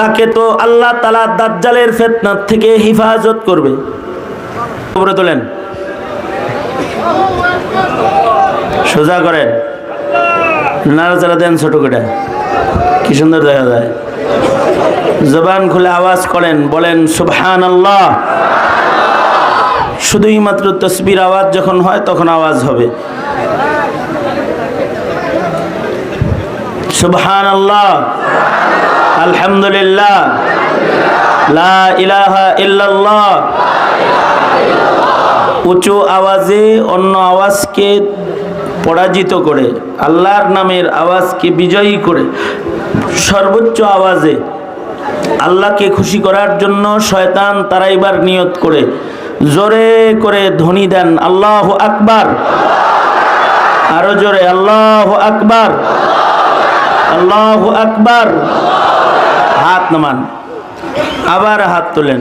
তাকে তো আল্লাহ তাআলা দাজ্জালের ফিতনা থেকে হেফাজত করবে। উপরে তোলেন, সোজা করেন, নাড়াচাড়া দেন ছোট করে, কি সুন্দর দেখা যায়। জবান খুলে আওয়াজ করেন, বলেন সুবহানাল্লাহ। শুধুই মাত্র তাসবির আওয়াজ যখন হয় তখন আওয়াজ হবে সুবহানাল্লাহ, আলহামদুলিল্লাহ, লা ইলাহা ইল্লাল্লাহ। উঁচু আওয়াজে অন্য আওয়াজকে পরাজিত করে, আল্লাহর নামের আওয়াজকে বিজয়ী করে, সর্বোচ্চ আওয়াজে আল্লাহকে খুশি করার জন্য শয়তান তারাইবার নিয়ত করে জোরে করে ধ্বনি দেন আল্লাহু আকবার। আরো জোরে আল্লাহু আকবার, আল্লাহু আকবার। হাত নামান, আবার হাত তোলেন,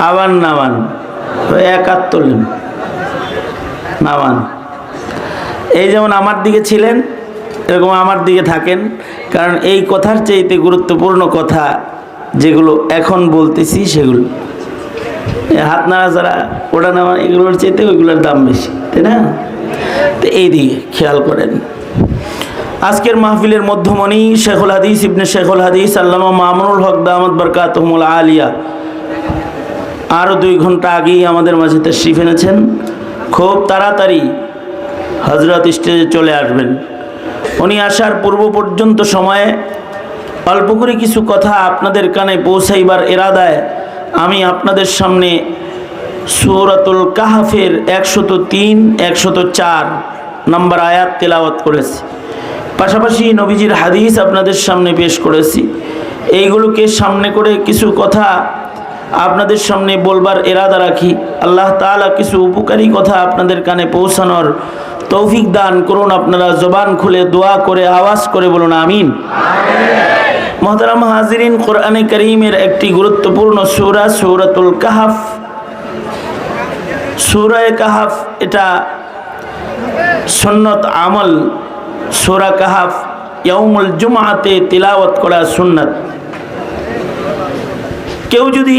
আবার নামান, এক হাত তোলেন, নামান। এই যেমন আমার দিকে ছিলেন এরকম আমার দিকে থাকেন, কারণ এই কথার চাইতে গুরুত্বপূর্ণ কথা যেগুলো এখন বলতেছি সেগুলো। হাত নাড়াচাড়া, ওটা নামা, এগুলোর চাইতে ওইগুলোর দাম বেশি, তাই না? তো এই দিকে খেয়াল করেন। আজকের মাহফিলের মধ্যমণি শেখুল হাদিস ইবনে শেখুল হাদিস আল্লামা মামুনুল হক দামাত বরকাতুহুল আলিয়া আরও 2 ঘন্টা আগেই আমাদের মাঝে তাশরীফ এনেছেন। খুব তাড়াতাড়ি হযরত স্টেজে চলে আসবেন। উনি আসার পূর্ব পর্যন্ত সময়ে অল্প করে কিছু কথা আপনাদের কানে পৌঁছাইবার ইরাদায় আমি আপনাদের সামনে সূরাতুল কাহফের 103, 104 নম্বর আয়াত তেলাওয়াত করেছি। পাশাপাশি নবীজির হাদিস আপনাদের সামনে পেশ করেছি। এইগুলোকে সামনে করে কিছু কথা আপনাদের সামনে বলবার ইরাদা রাখি। আল্লাহ তাআলা কিছু উপকারী কথা আপনাদের কানে পৌঁছানোর তৌফিক দান করুন। আপনারা জবান খুলে দোয়া করে আওয়াজ করে বলুন আমিন। মুহতারাম হাজিরিন, কোরআনে কারীমের একটি গুরুত্বপূর্ণ সূরা সূরাতুল কাহফ। সূরা কাহফ এটা সুন্নত আমল। সূরা কাহফ ইয়াউমুল জুমআতে তিলাওয়াত করা সুন্নাত। কেউ যদি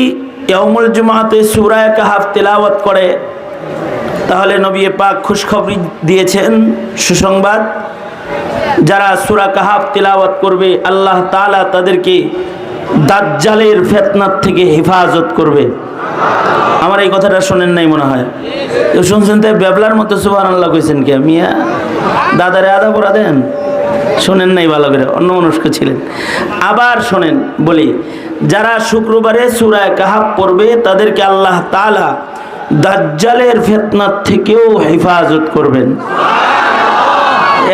ইয়াউমুল জুমআতে সূরা কাহফ তিলাওয়াত করে তাহলে নবী পাক খুশখবরি দিয়েছেন, সুসংবাদ। যারা সূরা কাহফ তিলাওয়াত করবে আল্লাহ তাআলা তাদেরকে দাজ্জালের ফিতনার থেকে হেফাজত করবে। আমার এই কথাটা শোনেন নাই মনে হয়? শুনছেন তো? বেবলার মতো সুবহানাল্লাহ কইছেন কে মিয়া? দাদারে আদা পড়া দেন, শোনেন নাই ভালো করে, অন্যমনস্ক ছিলেন। আবার শোনেন বলি, যারা শুক্রবারে সূরা কাহফ পড়বে তাদেরকে আল্লাহ তাআলা দাজ্জালের ফিতনার থেকেও হেফাজত করবেন।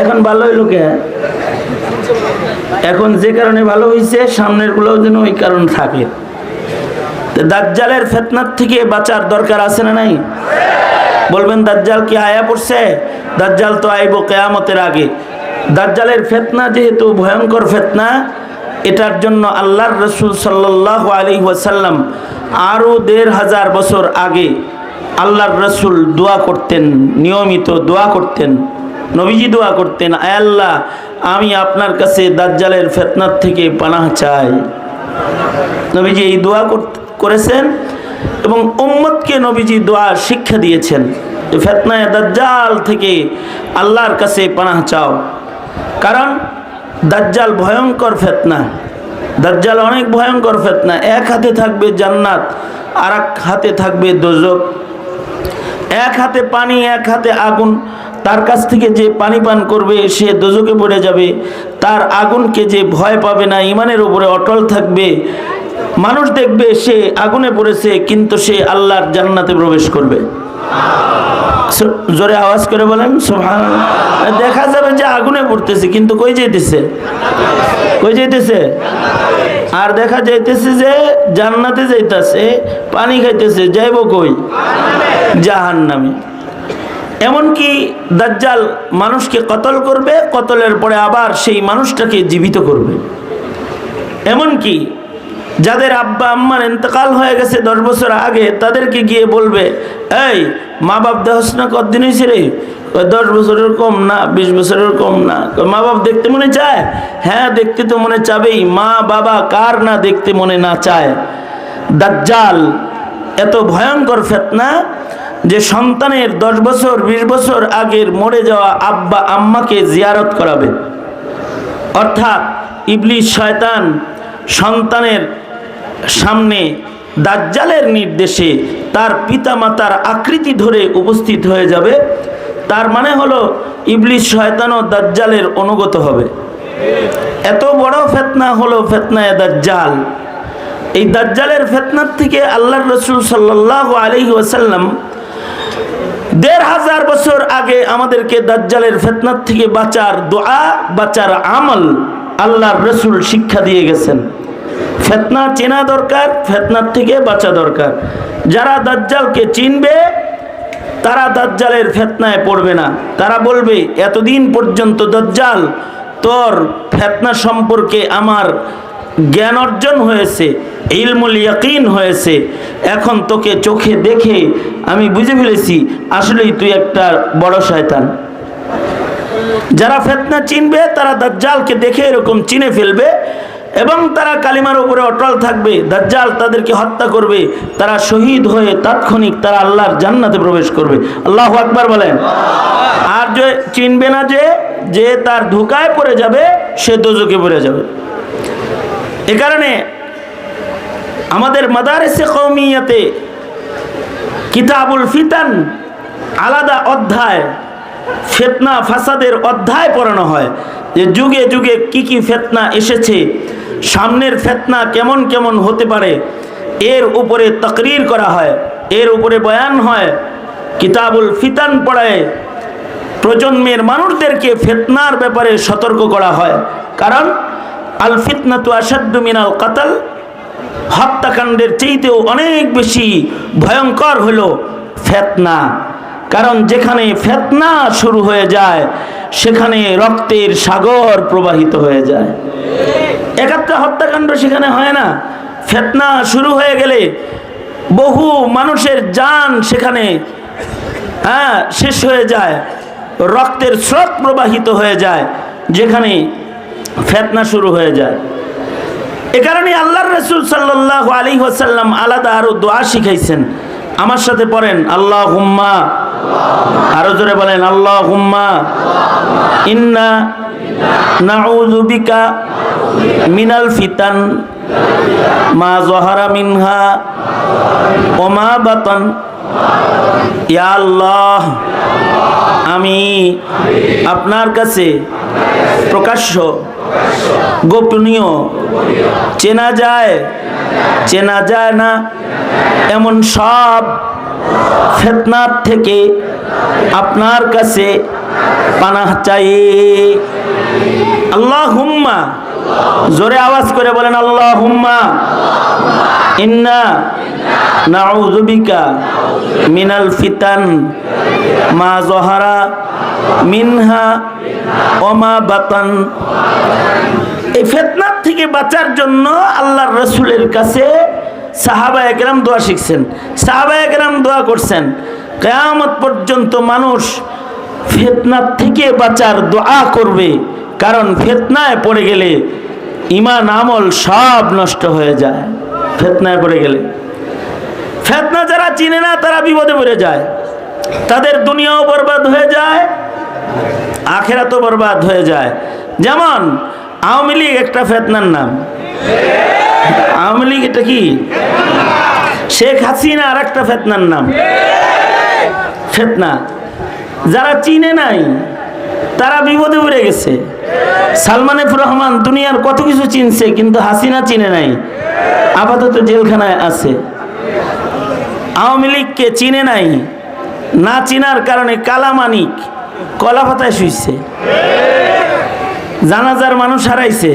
এখন ভালো হইল কে? এখন যে কারণে ভালো হইছে সামনের গুলোও যেন ওই কারণ থাকে। দাজ্জালের ফিতনার থেকে বাঁচার দরকার আছে না নাই? বলবেন দাজ্জাল কি আয়া পড়ছে? দাজ্জাল তো আইব কিয়ামতের আগে। দাজ্জালের ফিতনা যেহেতু ভয়ঙ্কর ফিতনা, এটার জন্য আল্লাহর রাসূল সাল্লাল্লাহু আলাইহি ওয়াসাল্লাম আরো ১৫০০ বছর আগে আল্লাহর রাসূল দোয়া করতেন, নিয়মিত দোয়া করতেন। নবীজি দোয়া করতেন, আয় আল্লাহ, আমি আপনার কাছে দাজ্জালের ফিতনার থেকে পানাহ চাই। নবীজি এই দোয়া করেছেন এবং উম্মতকে নবীজি দোয়া শিক্ষা দিয়েছেন, ফিতনায়ে দাজ্জাল থেকে আল্লাহর কাছে পানাহ চাও। কারণ দাজ্জাল ভয়ঙ্কর ফিতনা, দাজ্জাল অনেক ভয়ঙ্কর ফিতনা। এক হাতে থাকবে জান্নাত, আর এক হাতে থাকবে দোজখ। এক হাতে পানি, এক হাতে আগুন। তার কাছ থেকে যে পানি পান করবে সে দোজখে পড়ে যাবে, তার আগুনকে যে ভয় পাবে না, ঈমানের উপরে অটল থাকবে, মানুষ দেখবে সে আগুনে পড়েছে কিন্তু সে আল্লাহর জান্নাতে প্রবেশ করবে। জোরে আওয়াজ করে বলেন সুবহানাল্লাহ। দেখা যাবে যে আগুনে পড়তেছে কিন্তু কই যাইতেছে? কই যাইতেছে? আর দেখা যাইতেছে যে জান্নাতে যাইতেছে, পানি খাইতেছে, যাইব কই? জাহান্নামে। এমনকি দাজ্জাল মানুষকে কতল করবে, কতলের পরে আবার সেই মানুষটাকে জীবিত করবে। এমনকি যাদের আব্বা আম্মার ইন্তেকাল হয়ে গেছে 10 বছর আগে, তাদেরকে গিয়ে বলবে, এই মা বাপ দেহস না কতদিন হয়েছে রে? 10 বছরের কম না, 20 বছরের কম না। মা বাবা দেখতে মনে চায়? হ্যাঁ, দেখতে তো মনে চাবেই। মা বাবা কার না দেখতে মনে না চায়? দাজ্জাল এত ভয়ঙ্কর ফিতনা যে সন্তানের 10 বছর 20 বছর আগের মরে যাওয়া আব্বা আম্মাকে জিয়ারত করাবে। অর্থাৎ ইবলিস শয়তান সন্তানের সামনে দাজ্জালের নির্দেশে তার পিতামাতার আকৃতি ধরে উপস্থিত হয়ে যাবে। তার মানে হলো ইবলিস শয়তানও দাজ্জালের অনুগত হবে। এত বড় ফিতনা হলো ফিতনায়ে দাজ্জাল। এই দাজ্জালের ফিতনার থেকে আল্লাহর রাসূল সাল্লাল্লাহু আলাইহি ওয়াসাল্লাম 1500 বছর আগে আমাদেরকে দাজ্জালের ফিতনার থেকে বাঁচার দোয়া, বাঁচার আমল আল্লাহর রাসূল শিক্ষা দিয়ে গেছেন। ফিতনা চেনা দরকার, ফিতনার থেকে বাঁচা দরকার। যারা দাজ্জালকে চিনবে তারা দাজ্জালের ফিতনায় পড়বে না। তারা বলবে, এতদিন পর্যন্ত দাজ্জাল তোর ফিতনা সম্পর্কে আমার জ্ঞান অর্জন হয়েছে, ইলমুল ইয়াকিন হয়েছে, এখন তোকে চোখে দেখে আমি বুঝে ফেলেছি আসলেই তুই একটা বড় শয়তান। যারা ফিতনা চিনবে তারা দাজ্জালকে দেখে এরকম চিনে ফেলবে এবং তারা কালিমার উপরে অটল থাকবে। দাজ্জাল তাদেরকে হত্যা করবে, তারা শহীদ হয়ে তাৎক্ষণিক তারা আল্লাহর জান্নাতে প্রবেশ করবে। আল্লাহু আকবার বলেন। আর যে চিনবে না, যে তার ধোঁকায় পড়ে যাবে, সে দোজখে পড়ে যাবে। এ কারণে আমাদের মাদারিসে কওমিয়াতে কিতাবুল ফিতান আলাদা অধ্যায়, ফিতনা ফাসাদের অধ্যায় পড়ানো হয়, যে যুগে যুগে কি কি ফিতনা এসেছে, সামনের ফিতনা কেমন কেমন হতে পারে, এর উপরে তাকরীর করা হয়, এর উপরে বয়ান হয়। কিতাবুল ফিতান পড়ায় প্রজন্মের মানুষদেরকে ফিতনার ব্যাপারে সতর্ক করা হয়। কারণ আল ফিতনাতু আশাদ্দু মিনাল কাতল, হত্যাকাণ্ডের চাইতেও অনেক বেশি ভয়ঙ্কর হলো ফিতনা। কারণ যেখানে ফিতনা শুরু হয়ে যায় সেখানে রক্তের সাগর প্রবাহিত হয়ে যায়। একাত্রা হত্যাকাণ্ড সেখানে হয় না, ফিতনা শুরু হয়ে গেলে বহু মানুষের জান সেখানে শেষ হয়ে যায়, রক্তের স্রোত প্রবাহিত হয়ে যায় যেখানে ফিতনা শুরু হয়ে যায়। এ কারণে আল্লাহর রাসূল সাল্লাল্লাহু আলাইহি ওয়াসাল্লাম আলাদা আরো দোয়া শিখাইছেন। আমার সাথে পড়েন, আল্লাহুম্মা, আরো জোরে বলেন, আল্লাহুম্মা ইন্না নাউযু বিকা মিনাল ফিতান মা যাহারা মিনহা ওয়া মা বাতান। ইয়া আল্লাহ, আমি আপনার কাছে প্রকাশ্য, গোপনীয়, চেনা যায় না এমন সব ফিতনার থেকে আপনার কাছে পানাহ চাই। আল্লাহুম্মা, জোরে আওয়াজ করে বলেন, আল্লাহুম্মা ইন্না নাউযু বিকা মিনাল ফিতান মা যাহারা মিনহা ওয়া মা বাতান। এই ফিতনার থেকে বাঁচার জন্য আল্লাহর রাসূলের কাছে সাহাবায়ে কেরাম দোয়া শিখছেন, সাহাবায়ে কেরাম দোয়া করছেন। কিয়ামত পর্যন্ত মানুষ ফিতনার থেকে বাঁচার দোয়া করবে, কারণ ফিতনায় পড়ে গেলে ঈমান আমল সব নষ্ট হয়ে যায়। ফিতনায় পড়ে গেলে, ফিতনা যারা চিনে না তারা বিপদে পড়ে যায়, তাদের দুনিয়াও বরবাদ হয়ে যায়, আখিরাতও বরবাদ হয়ে যায়। যেমন আওয়ামী লীগ একটা ফিতনার নাম। আওয়ামী লীগ এটা কি? শেখ হাসিনা আর একটা ফিতনার নাম। ফিতনা যারা চিনে নাই তারা বিপদে পড়ে গেছে। সালমান এফ রহমান দুনিয়ার কত কিছু চিনছে, কিন্তু হাসিনা চিনে নাই, আপাতত জেলখানায় আছে। আওয়ামী লীগকে চিনে নাই, না চিনার কারণে কালামানিক কলা পাতায় শুইছে, জানাজার মানুষ হারাইছে,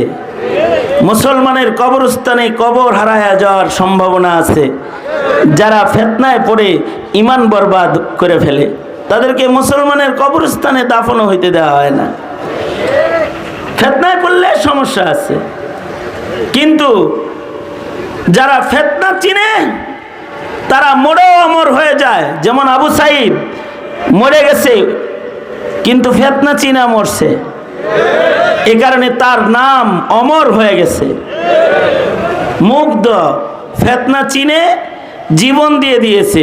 মুসলমানের কবরস্থানে কবর হারায়া যাওয়ার সম্ভাবনা আছে। যারা ফিতনায় পড়ে ঈমান বরবাদ করে ফেলে তাদেরকে মুসলমানের কবরস্থানে দাফনও হইতে দেওয়া হয় না। ফিতনায় পড়লে সমস্যা আছে, কিন্তু যারা ফিতনা চিনে তারা মরেও অমর হয়ে যায়। যেমন আবু সাইদ মরে গেছে কিন্তু ফেতনা চিনা মরছে, এ কারণে তার নাম অমর হয়ে গেছে। মুগ্ধ ফেতনা চিনে জীবন দিয়ে দিয়েছে,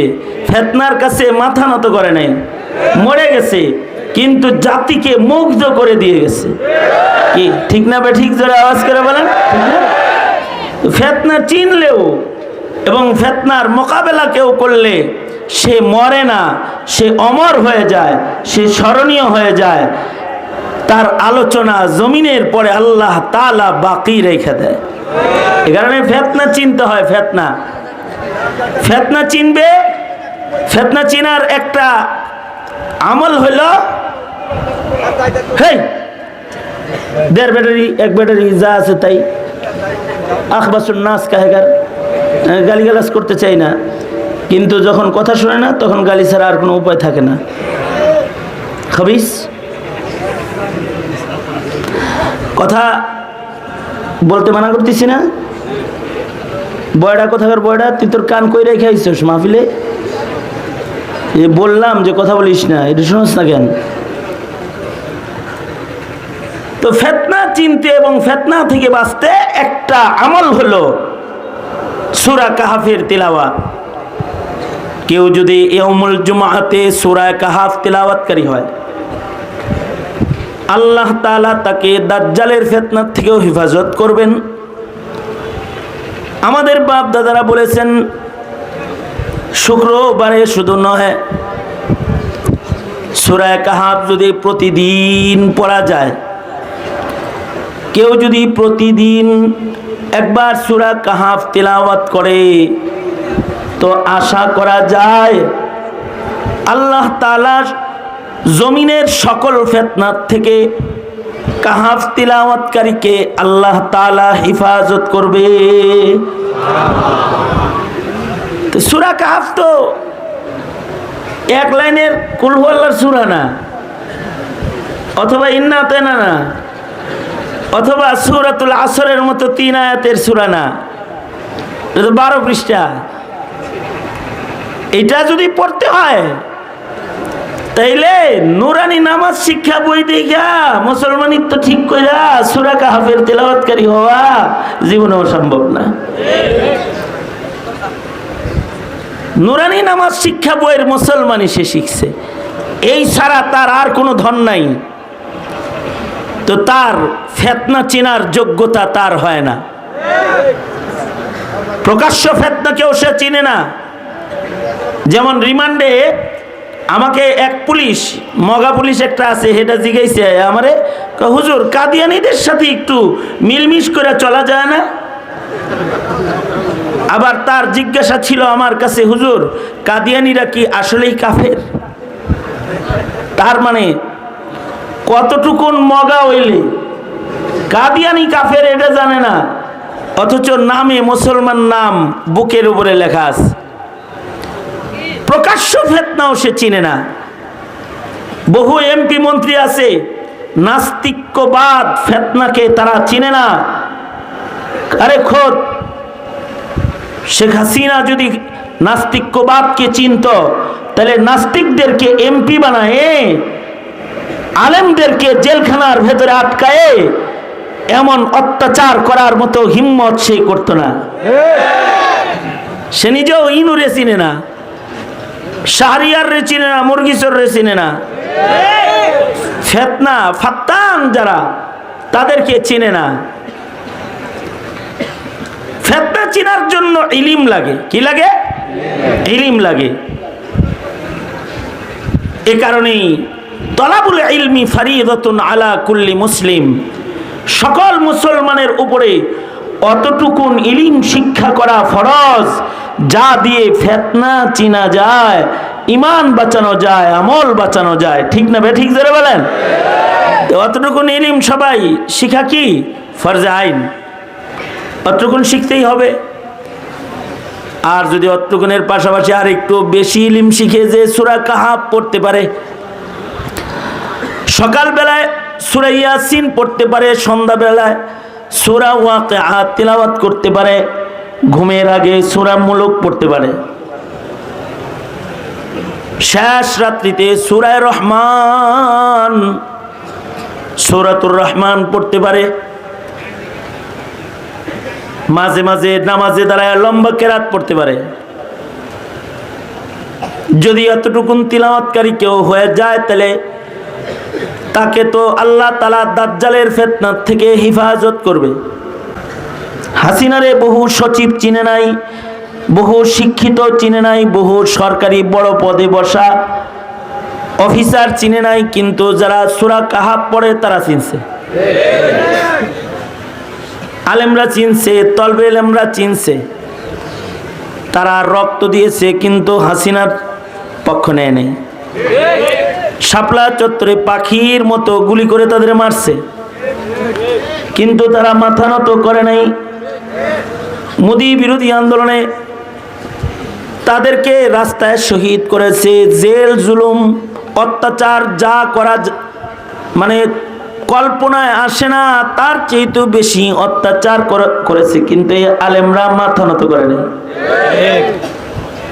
ফেতনার কাছে মাথা নত করে নাই, মরে গেছে কিন্তু জাতিকে মুগ্ধ করে দিয়ে গেছে। কি ঠিক না? ঠিক জোরে আওয়াজ করে বলেন। ফেতনা চিনলেও এবং ফেতনার মোকাবেলা কেউ করলে সে মরে না, সে অমর হয়ে যায়, সে স্মরণীয় হয়ে যায়। তার আলোচনা জমিনের পরে আল্লাহ তাআলা বাকি রেখে দেয়। এ কারণে ফেতনা চিনতে হয়। ফেতনা চিনবে। ফেতনা চিনার একটা আমল হইল, হেই 1.5 ব্যাটারি 1 ব্যাটারি যা আছে তাই আখবাসুন নাস কাহেগার। গালিগালাজ করতে চাই না, কিন্তু যখন কথা শোনে না তখন গালি ছাড়া আর কোনো উপায় থাকে না। খবিস কথা বলতে মানা করতেছি না। বয়ডা কোথাকার বয়ডা, তুই তোর কান কই রেখে আইছিস মাহফিলে? এ বললাম যে কথা বলিস না, এটা শুনস না কেন? তো ফেতনা চিনতে এবং ফেতনা থেকে বাঁচতে একটা আমল হলো সূরা কাহাফের তিলাওয়াত। কেউ যদি ইয়াউমুল জুমআতে সূরা কাহাফ তিলাওয়াতকারী হয়, আল্লাহ তাআলা তাকে দাজ্জালের ফিতনা থেকেও হেফাজত করবেন। আমাদের বাপ দাদারা বলেছেন শুক্রবারে শুধু নয়, সূরা কাহাফ যদি প্রতিদিন পড়া যায়, কেউ যদি প্রতিদিন একবার সূরা কাহাফ তিলাওয়াত করে তো আশা করা যায় আল্লাহ তাআলা জমিনের সকল ফিতনা থেকে কাহাফ তিলাওয়াতকারীকে আল্লাহ তাআলা হেফাজত করবে। তো সূরা কাহাফ তো এক লাইনের কুল হু আল্লাহর সূরা না, অথবা ইন্না আতাইনা না, অথবা সূরাতুল আসরের মতো 3 আয়াতের সূরা না, এটা 12 পৃষ্ঠা। এটা যদি পড়তে হয় তাইলে নুরানি নামাজ শিক্ষা বই দেখা মুসলমানিত্ব ঠিক কইরা সূরা কাহাফের তেলাওয়াতকারী হওয়া জীবনেও সম্ভব না। নুরানি নামাজ শিক্ষা বইয়ের মুসলমানি সে শিখছে, এই ছাড়া তার আর কোনো ধন নাই। তো তার ফিতনা চেনার যোগ্যতা তার হয় না। প্রকাশ্য ফিতনাকেও সে চিনে না। যেমন রিমান্ডে আমাকে এক পুলিশ, মগা পুলিশ একটা আছে, সেটা জিজ্ঞাসা আমারে, হুজুর কাদিয়ানীদের সাথে একটু মিলমিশ করে চলা যায় না? আবার তার জিজ্ঞাসা ছিল আমার কাছে, হুজুর কাদিয়ানীরা কি আসলেই কাফের? তার মানে কতটুকুন মগা হইলে কাদিয়ানী কাফের এটা জানে না, অথচ নামে মুসলমান নাম বুকের উপরে লেখা আছে। প্রকাশ্য ফিতনাও সে চিনে না। বহু এমপি মন্ত্রী আছে নাস্তিক্যবাদ ফিতনাকে তারা চিনে না। আরে খোদ শেখ হাসিনা যদি নাস্তিক্যবাদকে চিনত, তাহলে নাস্তিকদেরকে এমপি বানায়, আলেমদেরকে জেলখানার ভেতরে আটকায়ে এমন অত্যাচার করার মতো হিম্মত সে করত না। সে নিজেও ইনুরে চিনে না, শাহরিয়ার রে চিনে না, মুরগিচর রে চিনে না। ফিতনা ফাত্তান যারা, তাদেরকে চিনে না। ফিতনা চিনার জন্য ইলম লাগে। কি লাগে? ইলম লাগে। এ কারণেই তলাবুল ইলমি ফরিদাতুন আলা কুল্লি মুসলিম, সকল মুসলমানের উপরে অতটুকুন ইলম শিক্ষা করা ফরজ, যা দিয়ে ফিতনা চিনা যায়, ঈমান বাঁচানো যায়, আমল বাঁচানো যায়। ঠিক না ঠিক জোরে বলেন? অতটুকুন ইলম সবাই শিখা কি ফরজে আইন, অতটুকুন শিখতেই হবে। আর যদি অতটুকুনের পাশাপাশি আর একটু বেশি ইলম শিখে যে সূরা কাহাফ পড়তে পারে, সকালবেলায় সূরা ইয়াসিন পড়তে পারে, সন্ধ্যাবেলায় সূরা ওয়াকিআ তিলাওয়াত করতে পারে, ঘুমের আগে সূরা মুলক পড়তে পারে, শেষ রাত্রিতে সূরা রহমান, সূরাতুর রহমান পড়তে পারে। মাঝে মাঝে নামাজে দাঁড়ায় লম্বা কেরাত পড়তে পারে। যদি এতটুকুন তিলাওয়াতকারী কেউ হয়ে যায়, তাহলে তাকে তো আল্লাহ তাআলা দাজ্জালের ফিতনার থেকে হেফাজত করবে। হাসিনারে বহু সচিব চিনে নাই, বহু শিক্ষিত চিনে নাই, বহু সরকারি বড় পদে বসা অফিসার চিনে নাই, কিন্তু যারা সূরা কাহাফ পড়ে তারা চিনছে। আলেমরা চিনছে, তলবে ইলমরা চিনছে। তারা রক্ত দিয়েছে, কিন্তু হাসিনার পক্ষ নেয় নাই। শাপলা চত্বরে পাখির মতো গুলি করে তাদের মারছে, কিন্তু তারা মাথা নত করে নাই। মোদি বিরোধী আন্দোলনে তাদেরকে রাস্তায় শহীদ করেছে। জেল জুলুম অত্যাচার যা করা মানে কল্পনায় আসে না, তার চেয়েও বেশি অত্যাচার করেছে, কিন্তু এই আলেমরা মাথা নত করে নাই।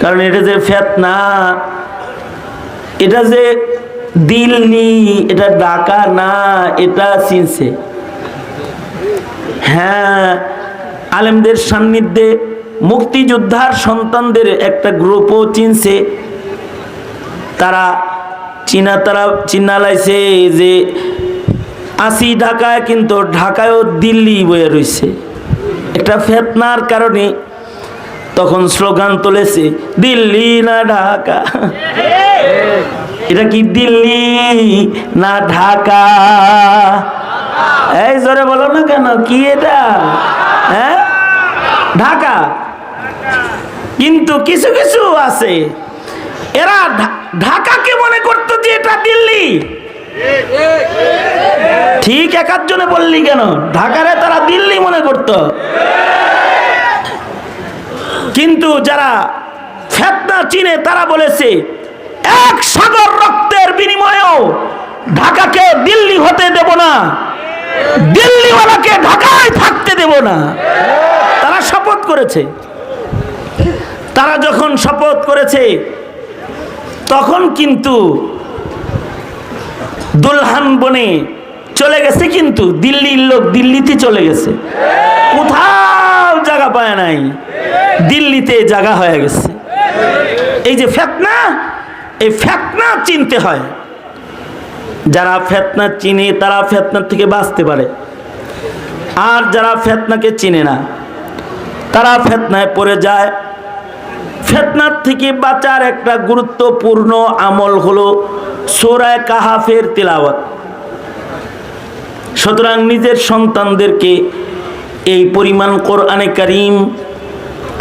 কারণ এটা যে ফিতনা, এটা যে দিল্লি, এটা ঢাকা না, এটা চিনছে। হ্যাঁ, আলেমদের সান্নিধ্যে মুক্তিযোদ্ধার সন্তানদের একটা গ্রুপও চিনছে। তারা চিনা লাইছে যে আসি ঢাকায়, কিন্তু ঢাকায়ও দিল্লি বয়ে রয়েছে। একটা ফিতনার কারণে তখন স্লোগান তুলেছে, দিল্লি না ঢাকা। এটা কি দিল্লি না ঢাকা? এই জোরে বলো না কেন, কি এটা? হ্যাঁ, ঢাকা। কিন্তু কিছু কিছু আছে, এরা ঢাকাকে মনে করতো যে এটা দিল্লি। ঠিক একাধজনে বললি কেন, ঢাকারে তারা দিল্লি মনে করতো। কিন্তু যারা ফিতনা চিনে তারা বলেছে, এক সাগর রক্তের বিনিময়েও ঢাকাকে দিল্লি হতে দেব না, দিল্লিওয়ালাকে ঢাকায় থাকতে দেব না। তারা শপথ করেছে। তারা যখন শপথ করেছে, তখন কিন্তু দুলহান বনে চলে গেছে, কিন্তু দিল্লির লোক দিল্লিতে চলে গেছে, কোথাও জায়গা পায় নাই, দিল্লিতে জায়গা হয়ে গেছে। এই যে ফিতনা, এই ফিতনা চিনতে হয়। যারা ফিতনা চিনে তারা ফিতনার থেকে বাঁচতে পারে, আর যারা ফিতনাকে চিনে না তারা ফিতনায় পড়ে যায়। ফিতনার থেকে বাঁচার একটা গুরুত্বপূর্ণ আমল হলো সূরা কাহাফের তিলাওয়াত। সুতরাং নিজের সন্তানদেরকে এই পরিমাণ কোরআনে কারীম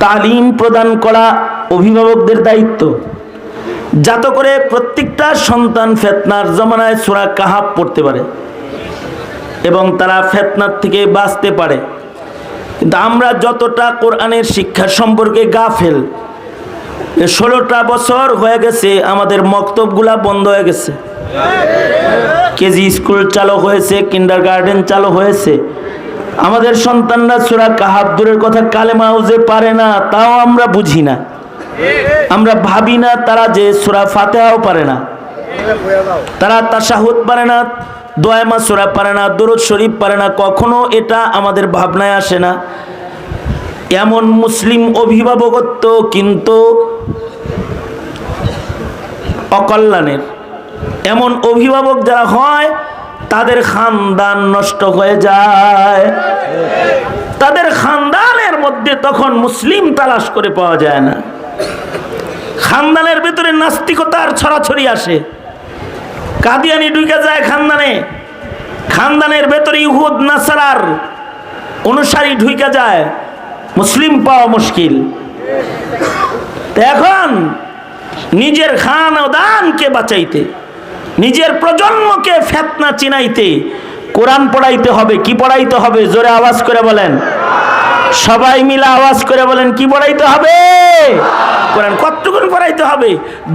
তালিম প্রদান করা অভিভাবকদের দায়িত্ব, যাতে করে প্রত্যেকটা সন্তান ফিতনার জমানায় সূরা কাহাফ পড়তে পারে এবং তারা ফিতনার থেকে বাঁচতে পারে। কিন্তু আমরা যতটা কোরআনের শিক্ষা সম্পর্কে গাফেল, 16টা বছর হয়ে গেছে আমাদের মক্তবগুলা বন্ধ হয়ে গেছে। কেজি স্কুল চালু হয়েছে, কিন্ডারগার্টেন চালু হয়েছে। আমাদের সন্তানরা সূরা কাহাফ দূরের কথা কালেমাও যে পারে না, তাও আমরা বুঝি না। আমরা ভাবি না তারা যে সূরা ফাতিহাও পারে না, তারা তাশাহুদ পারে না, দোয়া মাসুরা পারে না, দরুদ শরীফ পারে না। কখনো এটা আমাদের ভাবনায় আসে না। এমন মুসলিম অভিভাবকত্ব কিন্তু অকল্যাণের। এমন অভিভাবক যারা হয় তাদের খানদান নষ্ট হয়ে যায়। তাদের খানদানের মধ্যে তখন মুসলিম তালাশ করে পাওয়া যায় না। খানদানের ভিতরে নাস্তিকতার ছড়াছড়ি আসে, কাদিয়ানি ঢুকে যায় খানদানে, খানদানের ভেতরে ইহুদ নাসারার অনুসারী ঢুকে যায়, মুসলিম পাওয়া মুশকিল। এখন নিজের খানদানকে বাঁচাইতে, নিজের প্রজন্মকে ফিতনা চিনাইতে কোরআন পড়াইতে হবে। কি পড়াইতে হবে? জোরে আওয়াজ করে বলেন, সবাই মিলে আওয়াজ করে বলেন, কি পড়াইতে হবে? কোরআন। কতটুকুন পড়াইতে হবে?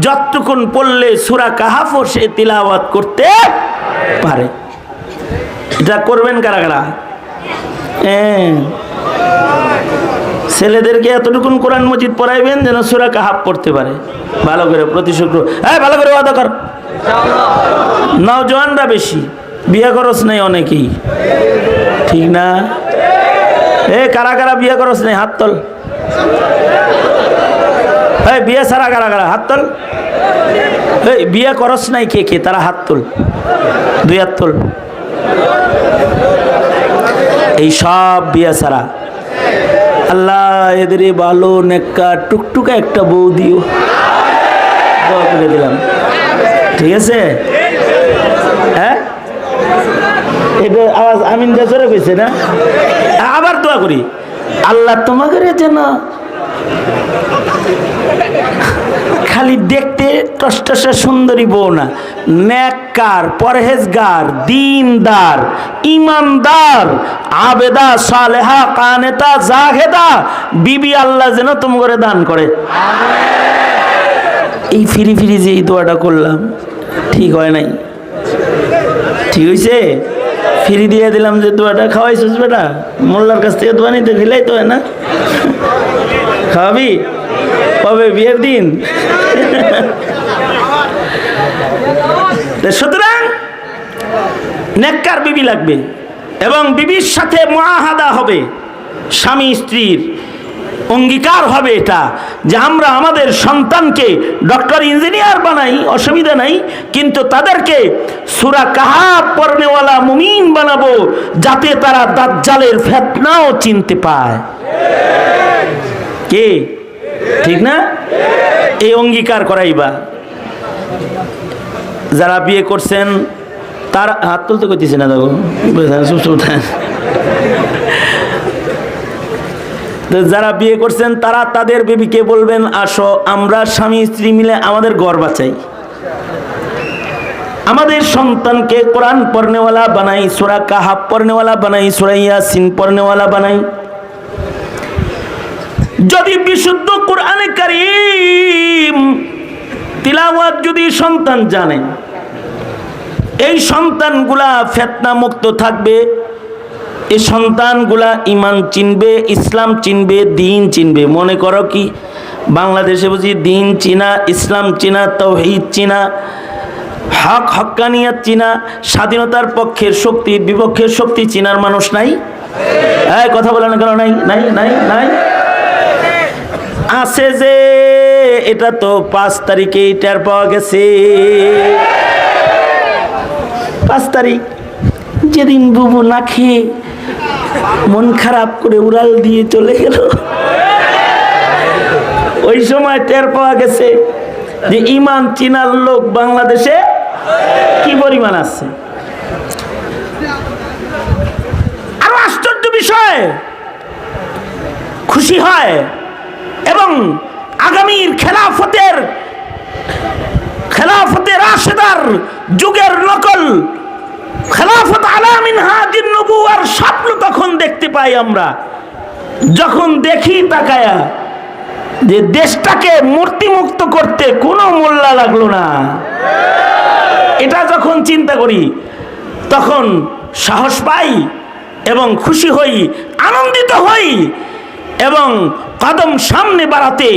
যতটুকুন পড়লে সূরা কাহাফও সে তিলাওয়াত করতে পারে। এটা করবেন কারা কারা? ছেলেদেরকে এতটুকুন কোরআন মজিদ পড়াইবেন যেন সূরা কাহাফ পড়তে পারে। ভালো করে প্রতি শুক্র, হ্যাঁ ভালো করে ওয়াদা কর। নওজোয়ানরা বেশি, বিয়ে করস নাই অনেকেই, ঠিক না? কারা কারা বিয়ে করস নাই হাত তোল। বিয়ে ছাড়া কারা কারা হাত তোল। বিয়ে করস নাই কে কে, তারা হাত তোল, 2 হাত তোল। এই সব বিয়ে ছাড়া। আল্লাহ এদের ভালো নেকা টুকটুকা একটা বউ দিও, দোয়া করে দিলাম, ঠিক আছে? হ্যাঁ, এটা আওয়াজ আমিন জোরে কইছে না? আবার দোয়া করি, আল্লাহ তোমাকে যেন খালি দেখতে টসটসা সুন্দরী বউ না, নেককার, পরহেজগার, দিনদার, ইমানদার, আবেদা, সালেহা, কানেতা, জাহেদা বিবি আল্লাহ যেন তোমাকে দান করে। এই ফিরি ফিরি যে এই দোয়াটা করলাম ঠিক হয় নাই, ঠিক হয়েছে? ফিরি দিয়ে দিলাম যে দোয়াটা, খাওয়াইছিস বেটা, মোল্লার কাছ থেকে দোয়া নিতে খেলাই তো হয় না, খাওয়াবি কবে? বিয়ের দিন। সুতরাং নেককার বিবি লাগবে এবং বিবির সাথে মুআহাদা হবে, স্বামী স্ত্রীর অঙ্গীকার হবে এটা যে আমরা আমাদের সন্তানকে ডক্টর ইঞ্জিনিয়ার বানাই, অসুবিধা নাই, কিন্তু তাদেরকে সূরা কাহাফ পড়নেওয়ালা মুমিন বানাবো যাতে তারা দাজ্জালের ফিতনাও চিনতে পায়। কে? ঠিক না? এই অঙ্গীকার করাইবা। যারা বিয়ে করছেন তার হাত তুলতে করতেছে না, দেখো যারা বিয়ে করছেন তারা তাদের বেবিকে বলবেন, আসো আমরা স্বামী স্ত্রী মিলে আমাদের ঘর বাঁচাই, আমাদের সন্তানকে কোরআন পড়নেওয়ালা বানাই, সূরা কাহাফ পড়নেওয়ালা বানাই, সূরা ইয়াসিন পড়নেওয়ালা বানাই। যদি বিশুদ্ধ কোরআনে কারীম তিলাওয়াত যদি সন্তান জানে, এই সন্তানগুলা ফিতনা মুক্ত থাকবে, এই সন্তানগুলা ঈমান চিনবে, ইসলাম চিনবে, দ্বীন চিনবে। মনে করো কি বাংলাদেশে বুঝি দ্বীন চিনা, ইসলাম চিনা, তাওহীদ চিনা, হক হক্কানিয়াত চিনা, স্বাধীনতার পক্ষের শক্তি বিপক্ষের শক্তি চিনার মানুষ নাই? কথা বলে না কেন? নাই নাই নাই নাই আছে যে, এটা তো 5 তারিখে টের পাওয়া গেছে। 5 তারিখ যেদিন বুবু না খেয়ে মন খারাপ করে উড়াল দিয়ে চলে গেল, ওই সময় টের পাওয়া গেছে যে ঈমান চিনার লোক বাংলাদেশে কি পরিমাণ আছে। আরো আশ্চর্য বিষয়, খুশি হয় এবং আগামীর খেলাফতে রাশেদার যুগের নকল খেলাফত আলা মিনহাজিন নবুওয়ার স্বপ্ন তখন দেখতে পাই আমরা, যখন দেখি তাকায়া যে দেশটাকে মূর্তিমুক্ত করতে কোনো মোল্লা লাগলো না। এটা যখন চিন্তা করি তখন সাহস পাই এবং খুশি হই, আনন্দিত হই এবং কদম সামনে বাড়াতে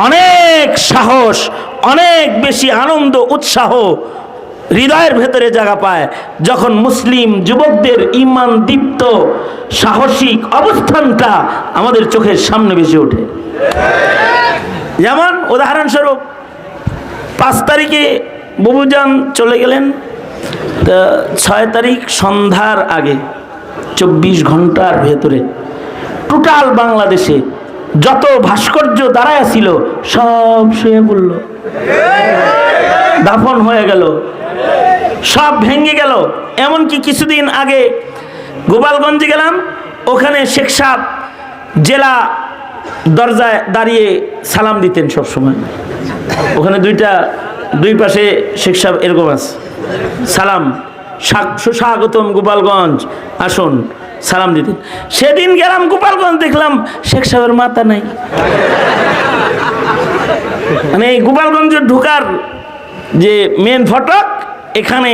অনেক সাহস, অনেক বেশি আনন্দ, উৎসাহ হৃদয়ের ভেতরে জায়গা পায় যখন মুসলিম যুবকদের ঈমান দীপ্ত সাহসিক অবস্থানটা আমাদের চোখের সামনে ভেসে ওঠে। যেমন উদাহরণস্বরূপ 5 তারিখে বুবুজান চলে গেলেন, 6 তারিখ সন্ধ্যার আগে 24 ঘন্টার ভেতরে টোটাল বাংলাদেশে যত ভাস্কর্য দাঁড়ায় ছিল সব শুয়ে পড়ল, দাফন হয়ে গেল, সব ভেঙে গেল। এমনকি কিছুদিন আগে গোপালগঞ্জে গেলাম, ওখানে শেখ সাহেব জেলা দরজায় দাঁড়িয়ে সালাম দিতেন সব সময়। ওখানে দুই পাশে শেখ সাহেব এরকম আছে, সালাম, সুস্বাগতম গোপালগঞ্জ, আসুন, সালাম দিতেন। সেদিন গেলাম গোপালগঞ্জ, দেখলাম শেখ সাহেবের মাথা নাই। মানে এই গোপালগঞ্জের ঢোকার যে মেন ফটক, এখানে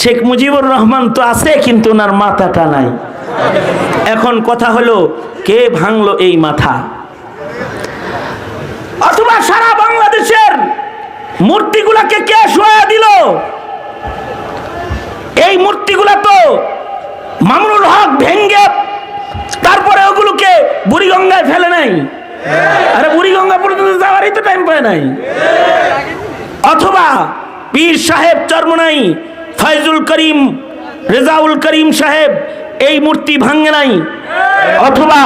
শেখ মুজিবুর রহমান তো আছে কিন্তু ওনার মাথাটা নাই। এখন কথা হলো কে ভাঙলো এই মাথা? অথবা সারা বাংলাদেশের মূর্তিগুলাকে কে শোয়া দিল? এই মূর্তিগুলা তো মামুনুল হক ভেঙ্গে তারপরে ওগুলোকে বুড়িগঙ্গায় ফেলে নাই। আরে বুড়িগঙ্গা পর্যন্ত যাওয়ারই তো টাইম পায় নাই। অথবা পীর সাহেব চরমনাই ফয়জুল করিম রেজাউল করিম সাহেব এই মূর্তি ভাঙে নাই। অথবা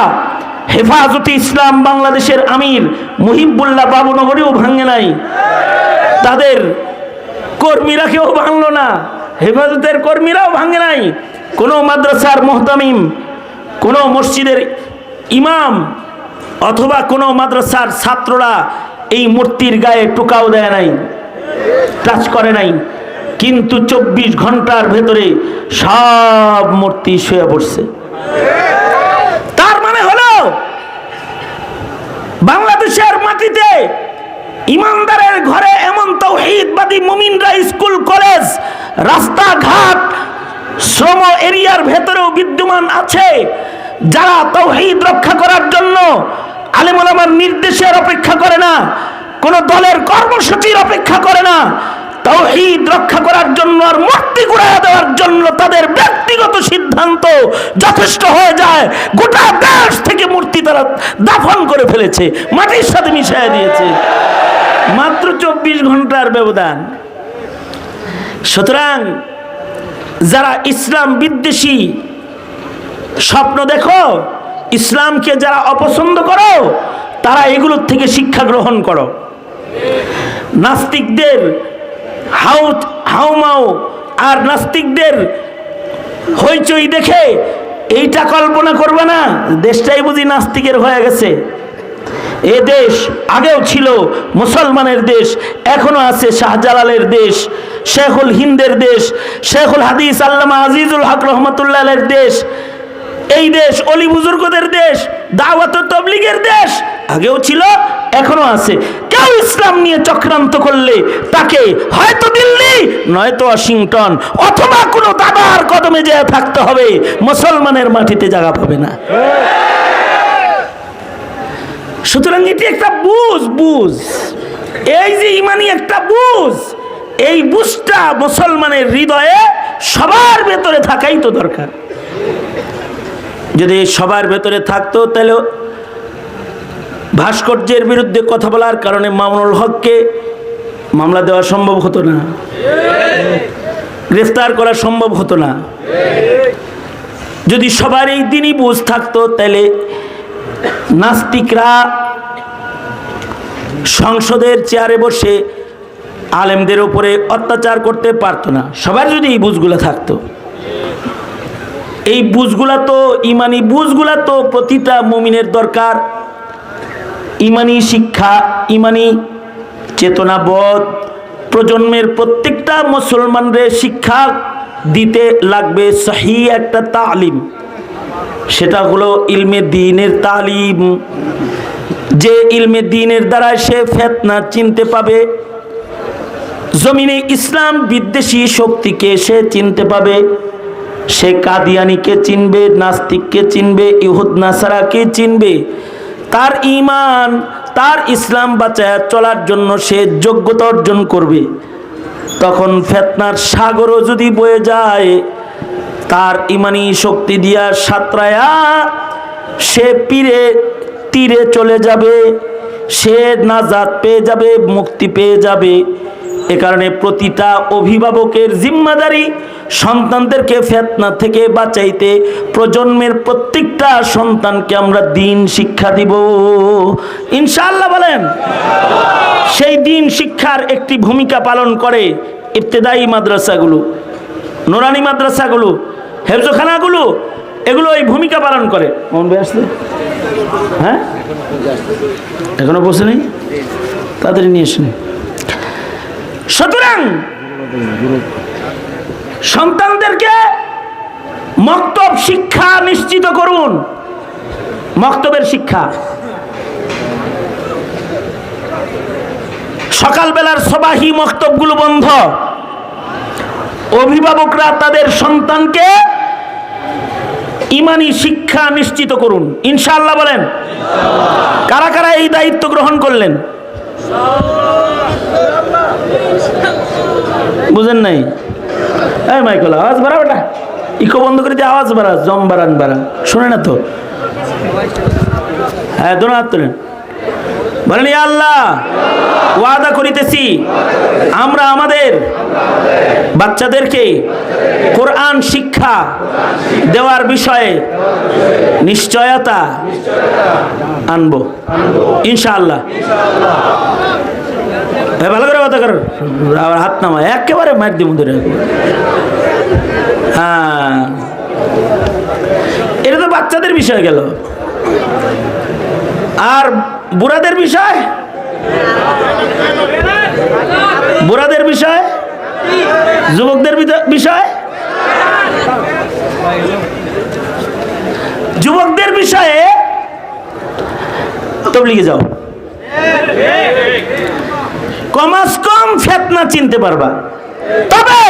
হেফাজতে ইসলাম বাংলাদেশের আমির মুহিবুল্লাহ বাবুনগরীও ভাঙে নাই। তাদের কর্মীরা কেউ ভাঙলো না, হেফাজতের কর্মীরাও ভাঙে নাই। কোনো মাদ্রাসার মুহতামিম, কোনো মসজিদের ইমাম অথবা কোনো মাদ্রাসার ছাত্ররা এই মূর্তির গায়ে টোকাও দেয় নাই, টাচ করে নাই। কিন্তু 24 ঘন্টার ভেতরে সব মূর্তি শুয়ে পড়ছে। তার মানে হলো বাংলাদেশের মাটিতে ইমানদারের ঘরে এমন তাওহীদবাদী মুমিনরা স্কুল কলেজ রাস্তাঘাট শ্রম এরিয়ার ভেতরেও বিদ্যমান আছে, যারা তাওহীদ রক্ষা করার জন্য আলেম ওলামার নির্দেশের অপেক্ষা করে না, কোন দলের কর্মসূচির অপেক্ষা করে না। তাওহীদ রক্ষা করার জন্য আর মূর্তি গুড়াইয়া দেওয়ার জন্য তাদের ব্যক্তিগত সিদ্ধান্ত যথেষ্ট হয়ে যায়। গোটা দেশ থেকে মূর্তি তারা দাফন করে ফেলেছে, মাটির সাথে মিশিয়ে দিয়েছে, মাত্র 24 ঘন্টার ব্যবধান। সুতরাং যারা ইসলাম বিদ্বেষী স্বপ্ন দেখো, ইসলামকে যারা অপছন্দ করো, তারা এগুলোর থেকে শিক্ষা গ্রহণ করো। নাস্তিকদের হাউমাউ আর নাস্তিকদের হইচই দেখে এইটা কল্পনা করবে না দেশটাই বুঝি নাস্তিকের হয়ে গেছে। এ দেশ আগেও ছিল মুসলমানের দেশ, এখনো আছে শাহজালালের দেশ, শেখুল হিন্দের দেশ, শেখুল হাদিস আল্লামা আজিজুল হক রহমতুল্লাহের দেশ। এই দেশ অলি বুজুর্গদের দেশ, দাওয়াত ও তাবলীগের দেশ, আগেও ছিল এখনো আছে। কেউ ইসলাম নিয়ে চক্রান্ত করলে তাকে হয়তো দিল্লি নয়তো ওয়াশিংটন অথবা কোনো দাদার কদমে যেয়ে থাকতে হবে, মুসলমানের মাটিতে জায়গা পাবে না। সুতরাং এটি একটা বুঝ, এই যে ইমানি একটা বুঝ, এই বুঝটা মুসলমানের হৃদয়ে সবার ভেতরে থাকাই তো দরকার। যদি সবার ভেতরে থাকতো তাহলে ভাস্কর্যের বিরুদ্ধে কথা বলার কারণে মামুনুল হককে মামলা দেওয়া সম্ভব হতো না, গ্রেফতার করা সম্ভব হতো না। যদি সবার এই দিনই বুঝ থাকতো তাহলে নাস্তিকরা সংসদের চেয়ারে বসে আলেমদের উপরে অত্যাচার করতে পারতো না। সবার যদি এই বুঝগুলো থাকতো, এই বুঝগুলা তো ইমানি বুঝগুলা তো প্রতিটা মুমিনের দরকার। ইমানি শিক্ষা, ইমানি চেতনাবোধ প্রজন্মের প্রত্যেকটা মুসলমানদের শিক্ষা দিতে লাগবে সহি একটা তালিম। সেটা হলো ইলমে দ্বীনের তালিম, যে ইলমে দ্বীনের দ্বারা সে ফিতনা চিনতে পাবে, জমিনে ইসলাম বিদ্বেষী শক্তিকে সে চিনতে পাবে, সে কাদিয়ানিকে চিনবে, নাস্তিককে চিনবে, ইহুদ নাসারাকে চিনবে। তার ঈমান, তার ইসলাম বাঁচায় চলার জন্য সে যোগ্যতা অর্জন করবে। তখন ফিতনার সাগরও যদি বয়ে যায়, তার ইমানি শক্তি দিয়া সাঁতরায়া সে তীরে চলে যাবে, সে নাজাত পেয়ে যাবে, মুক্তি পেয়ে যাবে। এ কারণে প্রতিটা অভিভাবকের জিম্মাদারি সন্তানদেরকে ফিতনা থেকে বাঁচাইতে, প্রজন্মের প্রত্যেকটা সন্তানকে আমরা দ্বীন শিক্ষা দিব ইনশাআল্লাহ। বলেন, সেই দ্বীন শিক্ষার একটি ভূমিকা পালন করে ইবতেদায়ী মাদ্রাসাগুলো, নুরানি মাদ্রাসাগুলো, হেফজখানাগুলো, এগুলো এই ভূমিকা পালন করে। মন ভাই আসলে, হ্যাঁ এখনো বসে নেই, তাড়াতাড়ি নিয়ে আসেন। সুতরাং সন্তানদেরকে মক্তব শিক্ষা নিশ্চিত করুন। মক্তবের শিক্ষা, সকালবেলার সবাহি মক্তবগুলো বন্ধ। অভিভাবকরা তাদের সন্তানকে ইমানি শিক্ষা নিশ্চিত করুন ইনশাআল্লাহ। বলেন, কারা কারা এই দায়িত্ব গ্রহণ করলেন? বুঝেন নাই? এই মাইকেল আওয়াজ বাড়া বেটা, ইকো বন্ধ করে দিয়ে আওয়াজ বাড়া, জম বাড়ান বাড়া, শুনে না তো? হ্যাঁ, দোনো হাত তোলেন, বলেন ইয়া আল্লাহ, ওয়াদা করিতেছি আমরা আমাদের বাচ্চাদেরকে কোরআন শিক্ষা দেওয়ার বিষয়ে নিশ্চয়তা আনবো ইনশাআল্লাহ। ভালো করে কথা কর, আবার হাত নামা, একেবারে মার দিব ধরে। হ্যাঁ, এটা তো বাচ্চাদের বিষয় গেল। আর বুড়াদের বিষয়, বুড়াদের বিষয়, যুবকদের বিষয়, যুবকদের বিষয়ে তবলিগে যাও, কমাস কম ফিতনা চিনতে পারবা। তবে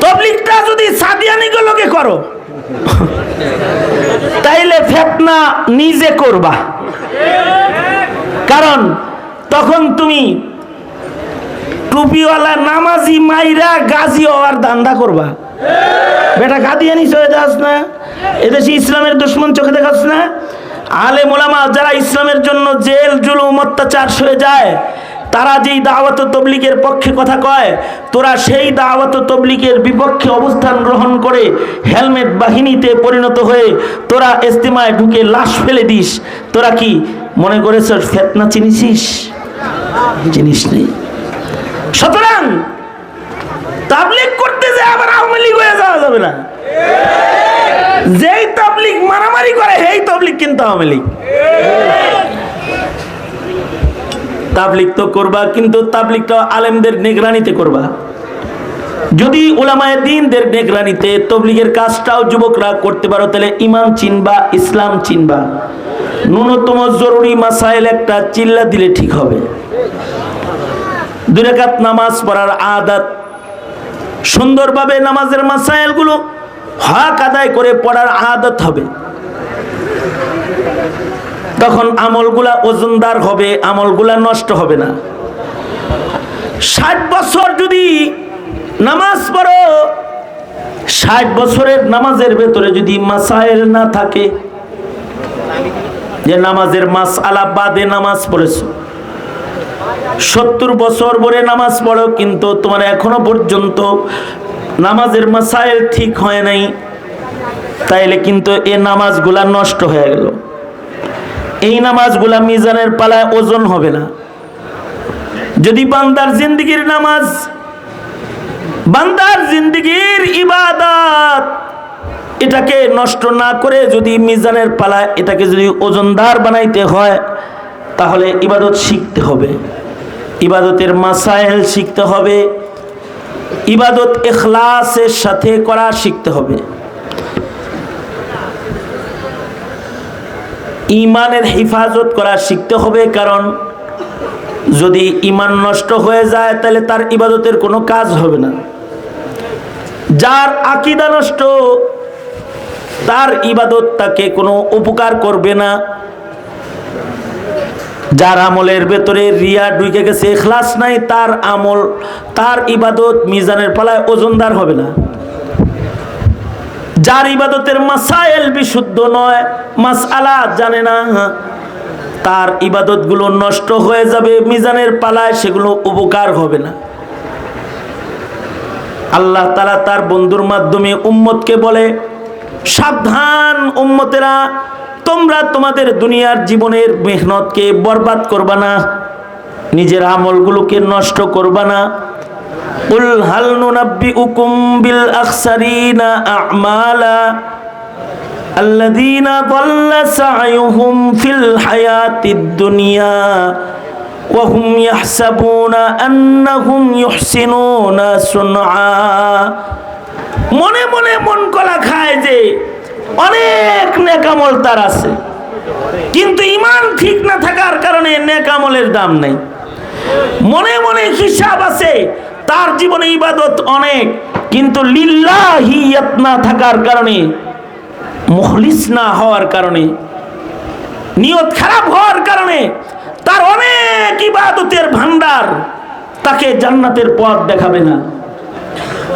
তবলিগটা যদি সাদিয়ানি গুলোকে করো তাইলে ফিতনা নিজে করবা, কারণ তখন তুমি টুপিওয়ালা নামাজি মাইরা গাজী হওয়ার ধান্দা করবা। বেটা কাদিয়ানি চলে যাস না, এদেশে ইসলামের দুশ্মন চোখে দেখাস না। আলেম ওলামা যারা ইসলামের জন্য জেল জুলুম অত্যাচার সয়ে যায়, তারা যেই দাওয়াত তবলিগের পক্ষে কথা কয়, তোরা সেই দাওয়াত তবলিগের বিপক্ষে অবস্থান গ্রহণ করে হেলমেট বাহিনীতে পরিণত হয়ে তোরা ইজতিমায় ঢুকে লাশ ফেলে দিস। তোরা কি মনে করেছ ফিতনা চিনিস? জিনিস নেই। সুতরাং তাবলীগ করতে যে আবার আওয়ামী লীগ হয়ে যাওয়া যাবে না। যেই তাবলীগ মারামারি করে সেই তাবলীগ কিন্তু আওয়ামী লীগ। তাবলীগ তো করবা, কিন্তু তাবলীগটা আলেমদের নিগরানিতে করবা। যদি উলামায়ে দ্বীনদের নিগরানিতে তবলীগের কাজটাও যুবকরা করতে পারো, তাহলে ঈমান চিনবা, ইসলাম চিনবা। ন্যূনতম জরুরি মাসাইল একটা চিল্লা দিলে ঠিক হবে। 2 রাকাত নামাজ পড়ার আদত, সুন্দরভাবে নামাজের মাসাইলগুলো হক আদায় করে পড়ার আদত হবে। তখন আমলগুলা ওজনদার হবে, আমলগুলা নষ্ট হবে না। 60 বছর যদি নামাজ পড়ো, 60 বছরের নামাজের ভেতরে যদি মাসাইল না থাকে, যে নামাজের মাসআলা বাদে নামাজ পড়েছো, 70 বছর পরে নামাজ পড়ো, কিন্তু তোমার এখনো পর্যন্ত নামাজের মাসাইল ঠিক হয় নাই, তাইলে কিন্তু এই নামাজগুলা নষ্ট হয়ে গেল। এই নামাজগুলা মিজানের পালায় ওজন হবে না। যদি বান্দার জিন্দেগির নামাজ, বান্দার জিন্দেগির ইবাদত, এটাকে নষ্ট না করে যদি মিজানের পালায় এটাকে যদি ওজনদার বানাইতে হয়, তাহলে ইবাদত শিখতে হবে, ইবাদতের মাসাইল শিখতে হবে, ইবাদত ইখলাসের সাথে করা শিখতে হবে, ঈমানের হিফাজত করা শিখতে হবে। কারণ যদি ঈমান নষ্ট হয়ে যায় তাহলে তার ইবাদতের কোনো কাজ হবে না। যার আকীদা নষ্ট, তার ইবাদত তাকে কোনো উপকার করবে না। যার আমলের ভেতরে রিয়া ঢুকে গেছে, ইখলাস নাই, তার আমল, তার ইবাদত মিজানের পালায় ওজনদার হবে না। যার ইবাদতের মাসাইল বিশুদ্ধ নয়, মাসআলা জানে না, তার ইবাদতগুলো নষ্ট হয়ে যাবে, মিজানের পালায় সেগুলো উপকার হবে না। আল্লাহ তাআলা তার বন্ধুর মাধ্যমে উম্মতকে বলে, সাবধান উম্মতেরা, তোমরা তোমাদের দুনিয়ার জীবনের মেহনতকে বরবাদ করবা না, নিজের আমলগুলোকে নষ্ট করবা না। কুল হাল নুনাব্বিউকুম বিল আখসারিনা আ'মালা আল্লাযীনা দাল্লা সা'য়ুহুম ফিল হায়াতিদ দুনিয়া ওয়া হুম ইয়াহসাবুনা আন্নাহুম ইউহসিনুনা সুনআ। মনে মনে মন কলা খায় যে অনেক নেক আমল তার আছে, কিন্তু ঈমান ঠিক না থাকার কারণে নেক আমলের দাম নাই। মনে মনে হিসাব আছে, তার জীবনে ইবাদত অনেক, কিন্তু লিল্লাহিয়াত না থাকার কারণে, মুখলিস না হওয়ার কারণে, নিয়ত খারাপ হওয়ার কারণে তার অনেক ইবাদতের ভান্ডার তাকে জান্নাতের পথ দেখাবে না।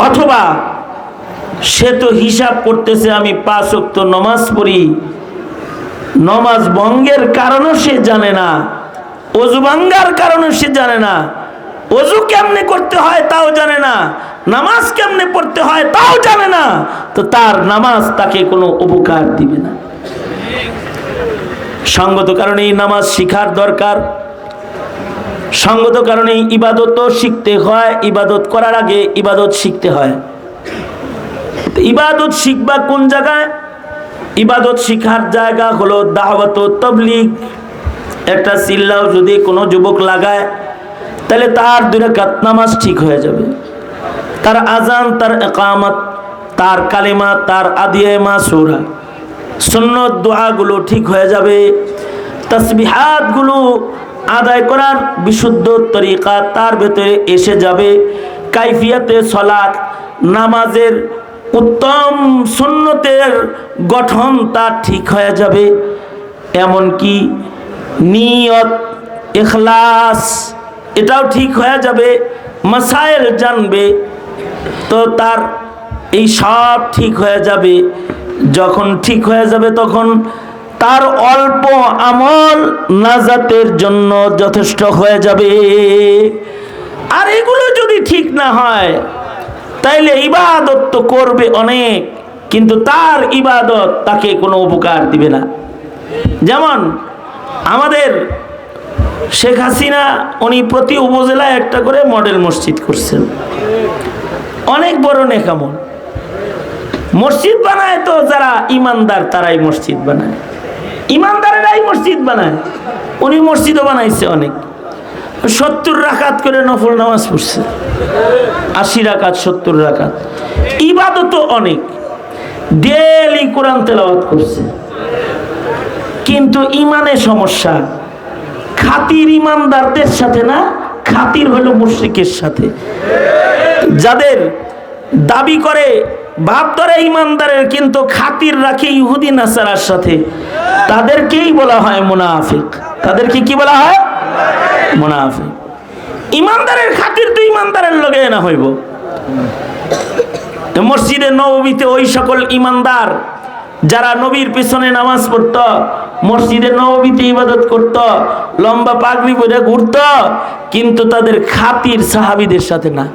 অথবা সে তো হিসাব করতেছে আমি 5 ওয়াক্ত নামাজ পড়ি, নামাজ ভঙ্গের কারণও সে জানে না, ওযু ভাঙ্গার কারণও সে জানে না, ওযু কেমনে করতে হয় তাও জানে না, নামাজ কেমনে পড়তে হয় তাও জানে না, তো তার নামাজ তাকে কোনো উপকার দিবে না। সঙ্গত কারণে এই নামাজ শিখার দরকার। সঙ্গত কারণে ইবাদতও শিখতে হয়। ইবাদত করার আগে ইবাদত শিখতে হয়। ইবাদত শিখবা কোন জায়গায়? ইবাদত শিখার জায়গা হলো দাওয়াত ও তাবলীগ। একটা চিল্লাও যদি কোনো যুবক লাগায় তাহলে তার 2 রাকাত নামাজ ঠিক হয়ে যাবে। তার আজান, তার ইকামত, তার কালেমা, তার আদিয়ে মাসুরা, সুন্নত দোয়াগুলো ঠিক হয়ে যাবে। তাসবিহাতগুলো আদায় করার বিশুদ্ধ তরিকা তার ভেতরে এসে যাবে। কাইফিয়াতে সালাত, নামাজের উত্তম সুন্নতের গঠন তার ঠিক হয়ে যাবে। এমনকি নিয়ত, ইখলাস এটাও ঠিক হয়ে যাবে। মাসাইল জানবে, তো তার এই সব ঠিক হয়ে যাবে। যখন ঠিক হয়ে যাবে তখন তার অল্প আমল নাজাতের জন্য যথেষ্ট হয়ে যাবে। আর এগুলো যদি ঠিক না হয় তাইলে ইবাদত তো করবে অনেক, কিন্তু তার ইবাদত তাকে কোনো উপকার দিবে না। যেমন আমাদের শেখ হাসিনা, উনি প্রতি উপজেলায় একটা করে মডেল মসজিদ করছেন। অনেক বড় নেকামল। মসজিদ বানায় তো যারা ইমানদার তারাই মসজিদ বানায়, ইমানদারেরাই মসজিদ বানায়। উনি মসজিদও বানাইছে অনেক। 70 রাকাত করে নফল নামাজ পড়ছে, 80 রাকাত 70 রাকাত। ইবাদতও অনেক, ডেইলি কোরআন তেলাওয়াত করছে। কিন্তু ইমানে সমস্যা। খাতির ইমানদারদের সাথে না, খাতির হলো মুশরিকের সাথে। যাদের দাবি করে ভাব ধরে ইমানদারের, কিন্তু খাতির রাখে ইহুদি নাসারার সাথে, তাদেরকেই বলা হয় মুনাফিক। তাদেরকে কি বলা হয়? মুনাফিক। ইমানদারের খাতির তো ইমানদারের লগে না হইব। মসজিদে নববীতে ওই সকল ইমানদার যারা নবীর পিছনে নামাজ পড়ত, মসজিদে নববীতে ইবাদত করত, লম্বা পাগড়ি পরে ঘুরত, কিন্তু তাদের খাতির সাহাবীদের সাথে না।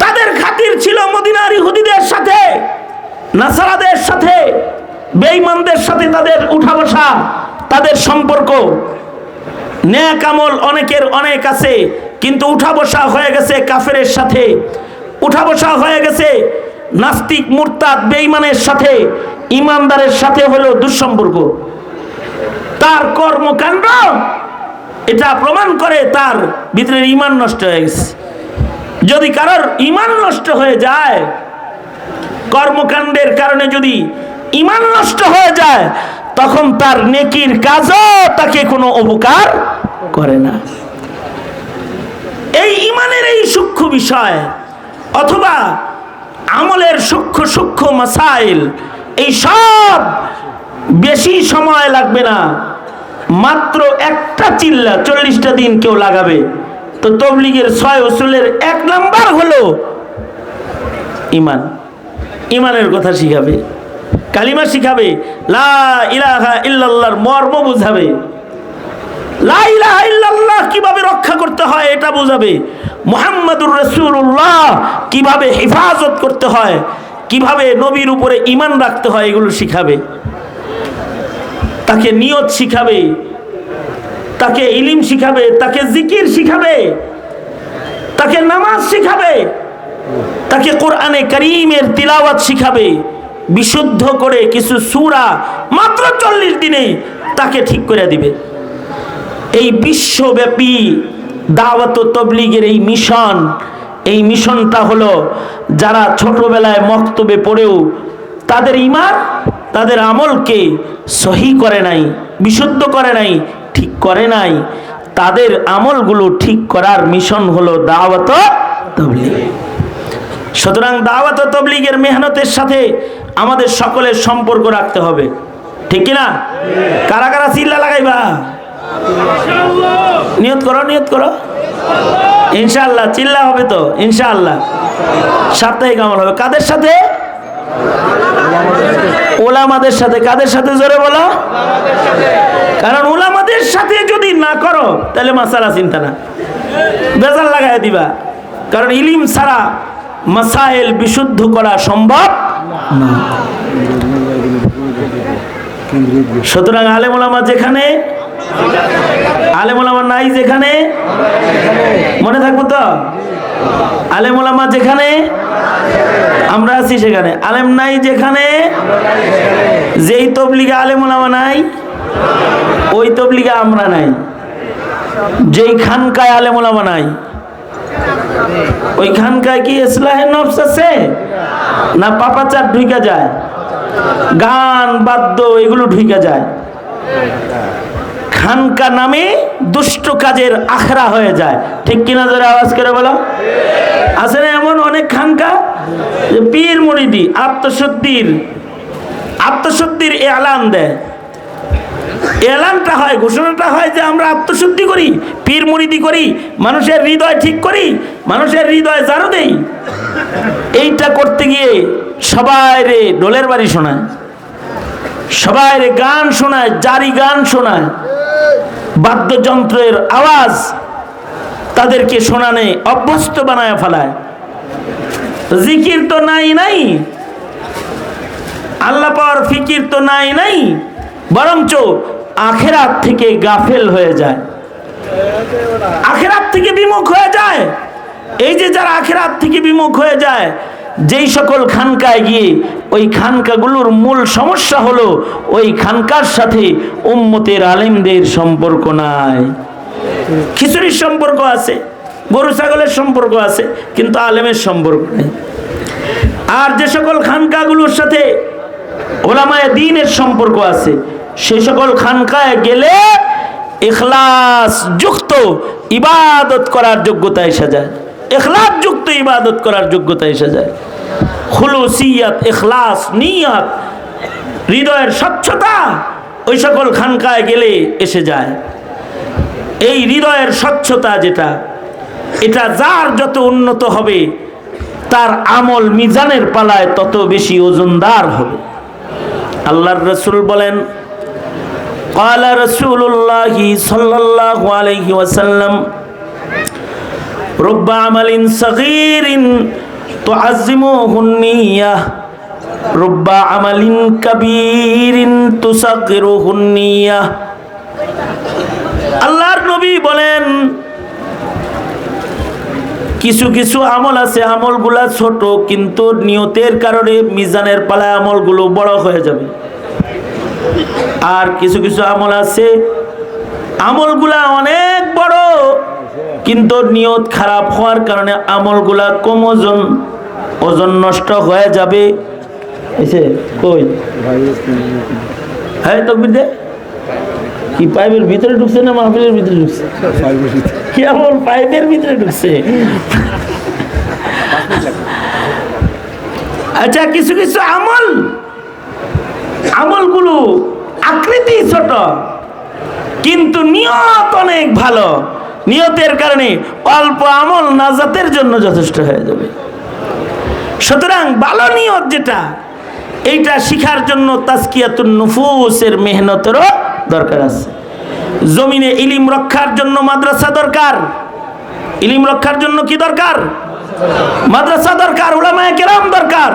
তাদের খাতির ছিল মদিনার ইহুদিদের সাথে, নাসারাদের সাথে, বেঈমানদের সাথে তাদের উঠা বসা, তাদের সম্পর্ক। নেক আমল অনেকের অনেক আছে, কিন্তু উঠা বসা হয়ে গেছে কাফেরের সাথে, উঠা বসা হয়ে গেছে নাস্তিক মুরতাদ বেঈমানের সাথে। ইমানদারের সাথে হলো দুঃসম্পর্ক। তার কর্মকাণ্ড এটা প্রমাণ করে তার ভিতরে ঈমান নষ্ট হয়ে গেছে। যদি কারোর ঈমান নষ্ট হয়ে যায়, কর্মকাণ্ডের কারণে যদি ঈমান নষ্ট হয়ে যায়, তখন তার নেকির কাজও তাকে কোনো উপকার করে না। এই ঈমানের এই সূক্ষ্ম বিষয় অথবা আমলের সূক্ষ্ম সূক্ষ্ম মাসাইল, এই সব বেশি সময় লাগবে না। মাত্র একটা চিল্লা 40টা দিন কেউ লাগাবে। তো তাবলীগের 6 উসুলের 1 নাম্বার হলো ঈমান। ঈমানের কথা শিখাবে, কালিমা শিখাবে, লা ইলাহা ইল্লাল্লাহর মর্ম বুঝাবে, লা ইলাহা ইল্লাল্লাহ কিভাবে রক্ষা করতে হয় এটা বুঝাবে, মুহাম্মাদুর রাসূলুল্লাহ কিভাবে হেফাজত করতে হয়, কিভাবে নবীর উপরে ঈমান রাখতে হয় এগুলো শিখাবে। তাকে নিয়ত শিখাবে, তাকে ইলম শিখাবে, তাকে জিকির শিখাবে, তাকে নামাজ শিখাবে, তাকে কোরআনে কারীমের তিলাওয়াত শিখাবে। বিশুদ্ধ করে কিছু সূরা মাত্র 40 দিনে তাকে ঠিক করে দিবে। এই বিশ্বব্যাপী দাওয়াত ও তাবলীগের এই মিশন, এই মিশনটা হলো যারা ছোটবেলায় মক্তবে পড়েও তাদের ঈমান, তাদের আমলকে সহি করে নাই, বিশুদ্ধ করে নাই, ঠিক করে নাই, তাদের আমলগুলো ঠিক করার মিশন হলো দাওয়াত ও তাবলীগ। সুতরাং দাওয়াত ও তাবলীগের মেহনতের সাথে আমাদের সকলের সম্পর্ক রাখতে হবে, ঠিক কি না? কারা কারা চিল্লা লাগাইবা? নিয়ত করো, নিয়ত করো। ইনশাআল্লাহ। চিল্লা হবে তো ইনশাআল্লাহ। সাপ্তাহিক আমল হবে কাদের সাথে? উলামাদের সাথে। কাদের সাথে? জোরে বলো। কারণ উলামাদের সাথে যদি না করো তাহলে মাসালা চিন্তা না, বেজাল লাগাই দিবা। কারণ ইলম ছাড়া মাসাইল বিশুদ্ধ করা সম্ভব না। সুতরাং আলেম ওলামা যেখানে, আলেম ওলামা নাই যেখানে, মনে থাকবো তো? আলেম ওলামা যেখানে আমরা আছি সেখানে, আলেম নাই যেখানে। যেই তবলিগে আলেম ওলামা নাই ওই তবলিগে আমরা নাই। যেই খানকায় আলেম ওলামা নাই ওই খানকায় কি ইসলাহে নফস আছে না? পাপাচার ঢুইকা যায়, গান বাদ্য এগুলো ঢুইকা যায়। খানকা নামে দুষ্ট কাজের আখড়া হয়ে যায়। ঠিক কিনা? জোরে আওয়াজ করে বলো। আছে না এমন অনেক খানকা যে পীর মুরিদি আত্মশুদ্ধির এলান দেয়। এলানটা হয়, ঘোষণাটা হয় যে আমরা আত্মশুদ্ধি করি, পীর মুরিদি করি, মানুষের হৃদয় ঠিক করি, মানুষের হৃদয় জারো দেই। এইটা করতে গিয়ে সবাই রে ডোলের বাড়ি শোনায়, সবাই রে গান শোনায়, জারি গান শোনায়, বাদ্যযন্ত্রের আওয়াজ তাদেরকে শোনানে অভ্যস্ত বানায় ফেলায়। জিকির তো নাই, আল্লাহ পাওয়ার ফিকির তো নাই, বরঞ্চ আখিরাত থেকে গাফেল হয়ে যায়, আখিরাত থেকে বিমুখ হয়ে যায়। এই যে যারা আখিরাত থেকে বিমুখ হয়ে যায়, যেই সকল খানকায় গিয়ে ওই খানকাগুলোর মূল সমস্যা হলো ওই খানকার সাথে উম্মতের আলেমদের সম্পর্ক নাই। খিচুড়ির সম্পর্ক আছে, গরু ছাগলের সম্পর্ক আছে, কিন্তু আলেমের সম্পর্ক নেই। আর যে সকল খানকাগুলোর সাথে ওলামায়ে দ্বীনের সম্পর্ক আছে, সেই সকল খানকায় গেলে ইখলাস যুক্ত ইবাদত করার যোগ্যতা এসে যায়, ইখলাস যুক্ত ইবাদত করার যোগ্যতা এসে যায়। খুলুসিয়াত, ইখলাস, নিয়াত, হৃদয়ের স্বচ্ছতা ওই সকল খানকায় গেলে এসে যায়। এই হৃদয়ের স্বচ্ছতা যেটা, এটা যার যত উন্নত হবে তার আমল মিজানের পালায় তত বেশি ওজনদার হবে। আল্লাহর রাসূল বলেন, ক্বালা রাসূলুল্লাহি সাল্লাল্লাহু আলাইহি ওয়াসাল্লাম, রুব্বা আমালিন সাগীরিন তুআজ্জিমুহুন নিয়াহ, রুব্বা আমালিন কাবীরিন তুসাগগিরুহুন নিয়াহ। আল্লাহর নবী বলেন, কিছু কিছু আমল আছে, আমলগুলা ছোট, কিন্তু নিয়তের কারণে মিজানের পালায় আমলগুলো বড় হয়ে যাবে। আর কিছু কিছু আমল আছে, আমলগুলা অনেক বড়, কিন্তু নিয়ত খারাপ হওয়ার কারণে আমলগুলা কম ওজন, ওজন নষ্ট হয়ে যাবে। এসে কই হ্যাঁ তকবীর দে। কি পাইপের ভিতরে ঢুকছে না মাহফিলের ভিতরে ঢুকছে? কেমন পাইপের ভিতরে ঢুকছে? আচ্ছা, কিছু কিছু আমলগুলো আকৃতি ছোট, কিন্তু নিয়ত অনেক ভালো। নিয়তের কারণে অল্প আমল নাজাতের জন্য যথেষ্ট হয়ে যাবে। সুতরাং ভালো নিয়ত যেটা, এইটা শিখার জন্য তাজকিয়াতুন নুফুসের মেহনতেরও দরকার আছে। জমিনে ইলম রক্ষার জন্য মাদ্রাসা দরকার। ইলম রক্ষার জন্য কি দরকার? মাদ্রাসা দরকার, উলামায়ে কেরাম দরকার।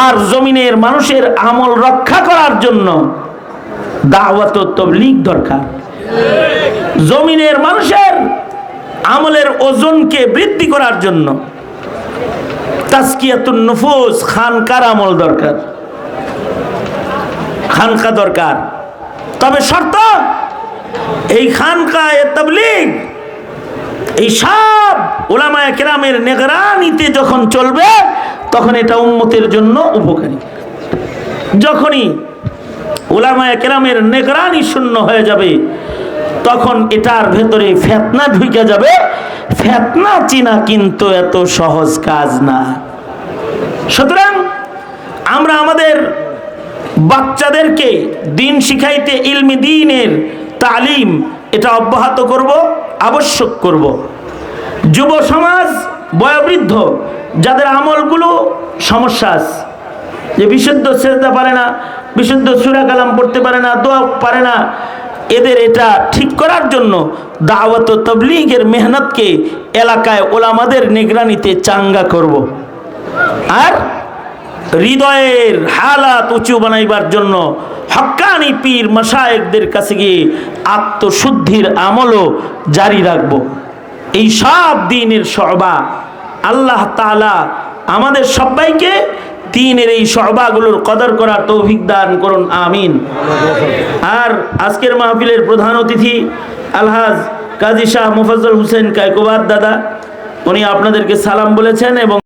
আর জমিনের মানুষের আমল রক্ষা করার জন্য দাওয়াত ও তাবলীগ দরকার। জমিনের মানুষের আমলের ওজনকে বৃদ্ধি করার জন্য তাজকিয়াতুন নুফুস, খানকার আমল দরকার, খানকা দরকার। তবে শর্ত, এই খানকায়ে তাবলীগ এই সব উলামায়ে কেরামের নিগরানিতে যখন চলবে তখন এটা উম্মতের জন্য উপকারী। যখনই উলামায়ে কেরামের নিগরানি শূন্য হয়ে যাবে তখন এটার ভেতরে ফিতনা ঢুকে যাবে। ফিতনা চিনা কিন্তু এত সহজ কাজ না। সুতরাং আমরা আমাদের বাচ্চাদেরকে দিন শিখাইতে, ইলমি দ্বীনের তালিম এটা অব্যাহত করব, আবশ্যক করব। যুব সমাজ, বয়োবৃদ্ধ, যাদের আমলগুলো সমস্যা আছে, যে বিশুদ্ধ সেজদা পারে না, বিশুদ্ধ সূরা কালাম পড়তে পারে না, দোয়া পারে না, এদের এটা ঠিক করার জন্য দাওয়াত ও তাবলীগের মেহনতকে এলাকায় ওলামাদের নিগরানিতে চাঙ্গা করব। আর হৃদয়ের হালাত উঁচু বানাইবার জন্য হক্কানি পীর মাশায়েখদের কাছে গিয়ে আত্মশুদ্ধির আমলও জারি রাখব। এই সব দ্বীনের শোবা আল্লাহ তাআলা আমাদের সবাইকে দ্বীনের এই শোবাগুলোর কদর করার তৌফিক দান করুন, আমিন। আর আজকের মাহফিলের প্রধান অতিথি আলহাজ কাজী শাহ মুফাজ্জল হোসেন কায়কোবাদ দাদা, উনি আপনাদেরকে সালাম বলেছেন এবং